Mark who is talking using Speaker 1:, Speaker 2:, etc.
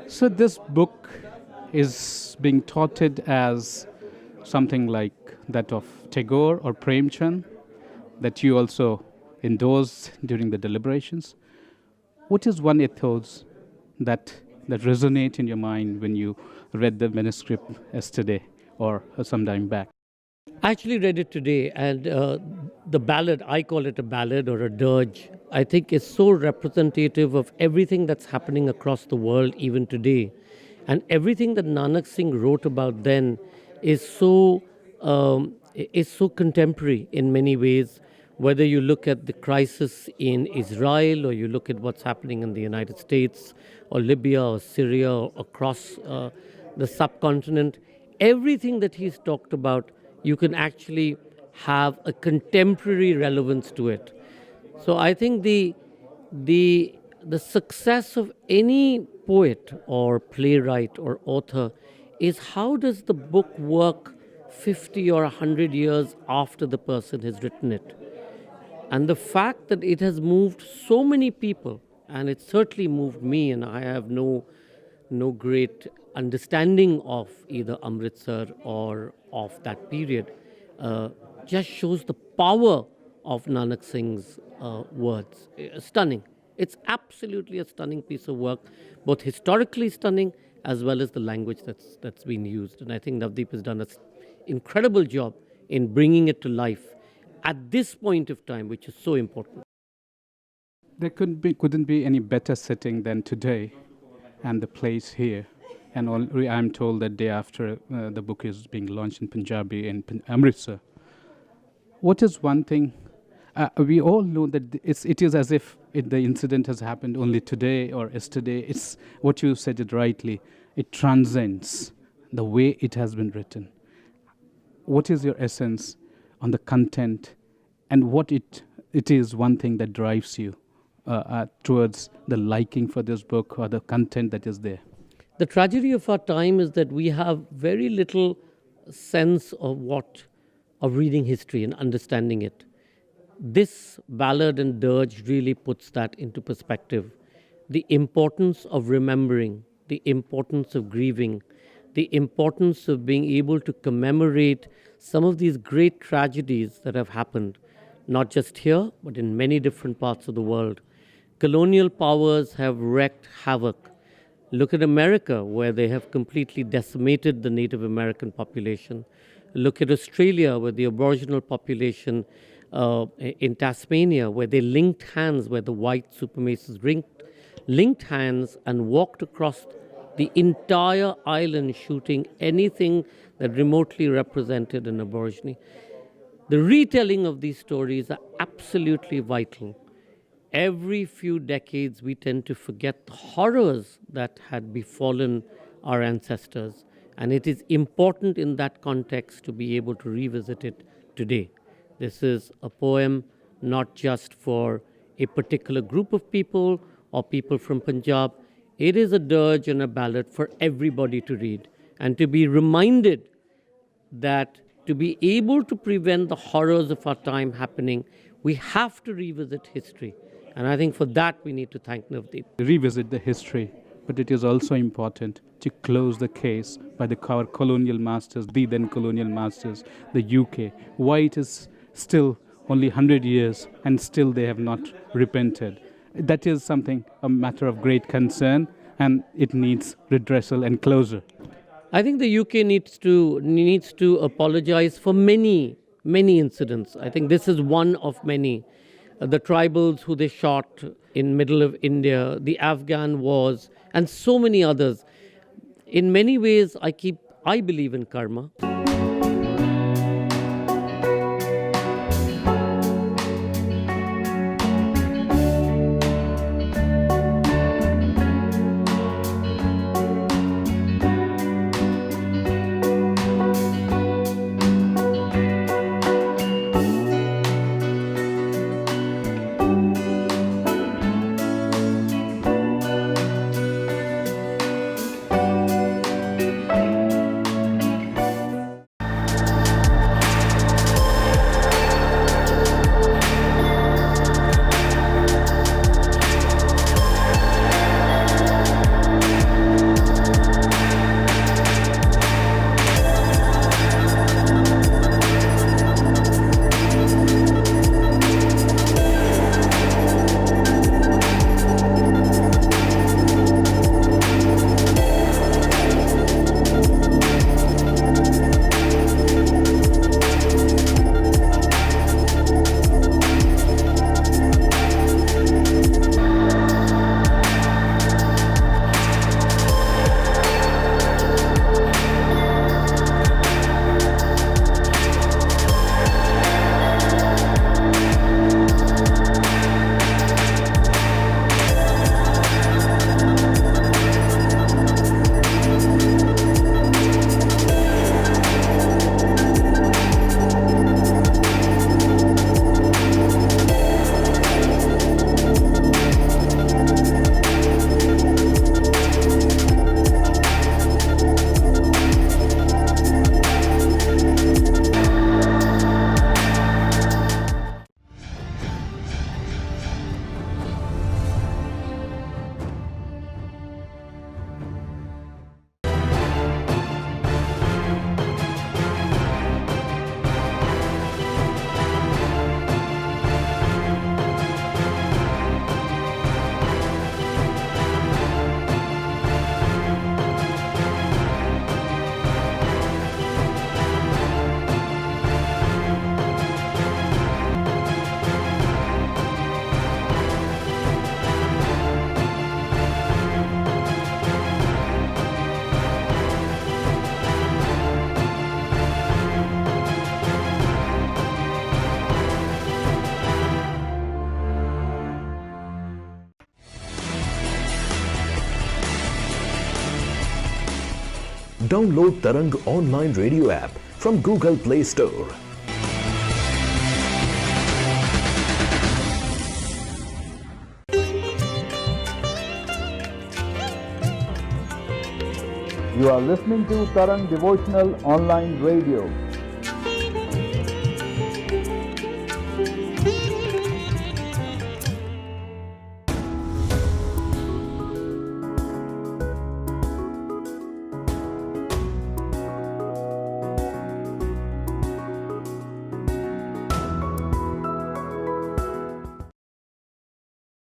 Speaker 1: So this book is being touted as something like that of Tagore or Premchand that you also endorsed during the deliberations. What is one ethos that resonate in your mind when you read the manuscript yesterday or some time back?
Speaker 2: I actually read it today, and the ballad, I call it a ballad or a dirge, I think is so representative of everything that's happening across the world even today. And everything that Nanak Singh wrote about then is so contemporary in many ways. Whether you look at the crisis in Israel, or you look at what's happening in the United States, or Libya, or Syria, or across the subcontinent, everything that he's talked about, you can actually have a contemporary relevance to it. So I think the success of any poet or playwright or author is how does the book work 50 or 100 years after the person has written it. And the fact that it has moved so many people, and it certainly moved me, and I have no great understanding of either Amritsar or of that period, just shows the power of Nanak Singh's words. Stunning. It's absolutely a stunning piece of work, both historically stunning as well as the language that's been used. And I think Navdeep has done an incredible job in bringing it to life at this point of time, which is so important.
Speaker 1: There couldn't be any better setting than today and the place here. And I'm told that day after the book is being launched in Punjabi in Amritsar. What is one thing? We all know that it is as if the incident has happened only today or yesterday. It's what you said it rightly. It transcends the way it has been written. What is your essence on the content, and what it is one thing that drives you towards the liking for this book or the content that is there?
Speaker 2: The tragedy of our time is that we have very little sense of reading history and understanding it. This ballad and dirge really puts that into perspective. The importance of remembering, the importance of grieving, the importance of being able to commemorate some of these great tragedies that have happened, not just here, but in many different parts of the world. Colonial powers have wreaked havoc. Look at America, where they have completely decimated the Native American population. Look at Australia, where the Aboriginal population in Tasmania, where they linked hands, where the white supremacists linked hands and walked across the entire island shooting anything that remotely represented an Aborigine. The retelling of these stories are absolutely vital. Every few decades, we tend to forget the horrors that had befallen our ancestors. And it is important in that context to be able to revisit it today. This is a poem not just for a particular group of people or people from Punjab. It is a dirge and a ballad for everybody to read and to be reminded that to be able to prevent the horrors of our time happening, we have to revisit history. And I think for that we need to thank Navdeep.
Speaker 1: Revisit the history, but it is also important to close the case by our colonial masters, the then colonial masters, the UK. Why it is still only 100 years and still they have not repented. That is something, a matter of great concern, and it needs redressal and closure.
Speaker 2: I think the UK needs to apologize for many incidents. I think this is one of many. The tribals who they shot in middle of India, the Afghan wars, and so many others. In many ways, I believe in karma.
Speaker 3: Download Tarang online radio app from Google Play Store.
Speaker 4: You are listening to Tarang Devotional Online Radio.